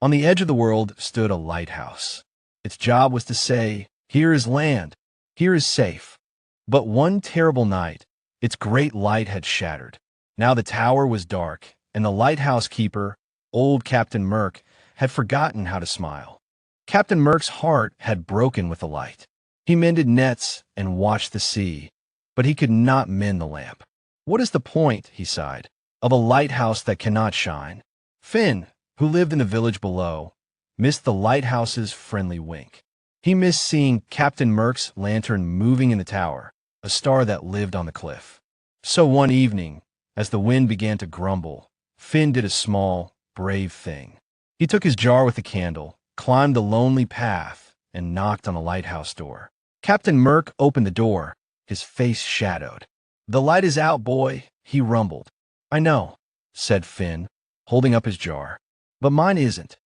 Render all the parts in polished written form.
On the edge of the world stood a lighthouse. Its job was to say, "Here is land. Here is safe." But one terrible night, its great light had shattered. Now the tower was dark, and the lighthouse keeper, old Captain Murk, had forgotten how to smile. Captain Murk's heart had broken with the light. He mended nets and watched the sea, but he could not mend the lamp. "What is the point," he sighed, "of a lighthouse that cannot shine?" Finn, who lived in the village below, missed the lighthouse's friendly wink. He missed seeing Captain Murk's lantern moving in the tower, a star that lived on the cliff. So one evening, as the wind began to grumble, Finn did a small, brave thing. He took his jar with a candle, climbed the lonely path, and knocked on the lighthouse door. Captain Murk opened the door, his face shadowed. "The light is out, boy," he rumbled. "I know," said Finn, holding up his jar, "but mine isn't."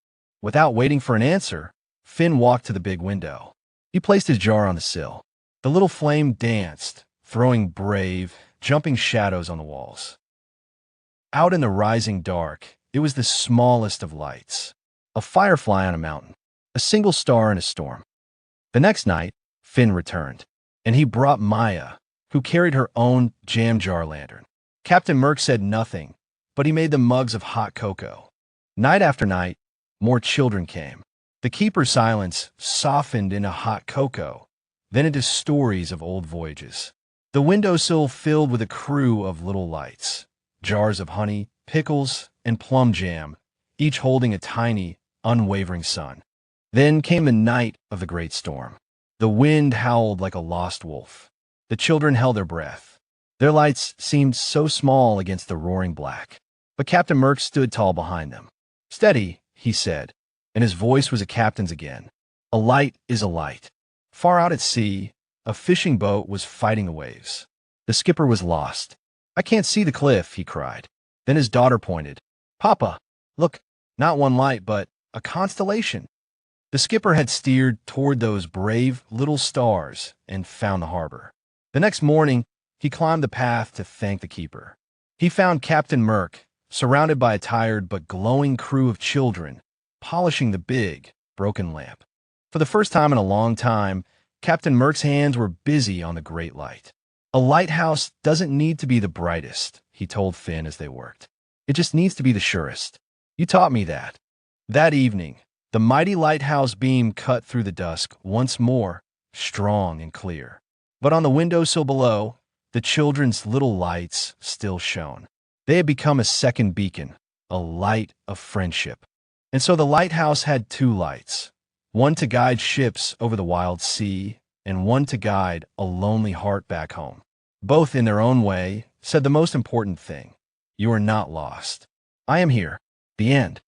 Without waiting for an answer, Finn walked to the big window. He placed his jar on the sill. The little flame danced, throwing brave, jumping shadows on the walls. Out in the rising dark, it was the smallest of lights, a firefly on a mountain, a single star in a storm. The next night, Finn returned, and he brought Maya, who carried her own jam jar lantern. Captain Murk said nothing, but he made them mugs of hot cocoa. Night after night, more children came. The keeper's silence softened into hot cocoa, then into stories of old voyages. The windowsill filled with a crew of little lights, jars of honey, pickles, and plum jam, each holding a tiny, unwavering sun. Then came the night of the great storm. The wind howled like a lost wolf. The children held their breath. Their lights seemed so small against the roaring black. But Captain Murk stood tall behind them. "Steady," he said, and his voice was a captain's again. "A light is a light." Far out at sea, a fishing boat was fighting the waves. The skipper was lost. "I can't see the cliff," he cried. Then his daughter pointed. "Papa, look, not one light, but a constellation." The skipper had steered toward those brave little stars and found the harbor. The next morning, he climbed the path to thank the keeper. He found Captain Murk, surrounded by a tired but glowing crew of children, polishing the big, broken lamp. For the first time in a long time, Captain Murk's hands were busy on the great light. "A lighthouse doesn't need to be the brightest," he told Finn as they worked. "It just needs to be the surest. You taught me that." That evening, the mighty lighthouse beam cut through the dusk once more, strong and clear. But on the windowsill below, the children's little lights still shone. They had become a second beacon, a light of friendship. And so the lighthouse had two lights, one to guide ships over the wild sea, and one to guide a lonely heart back home. Both, in their own way, said the most important thing: you are not lost. I am here. The end.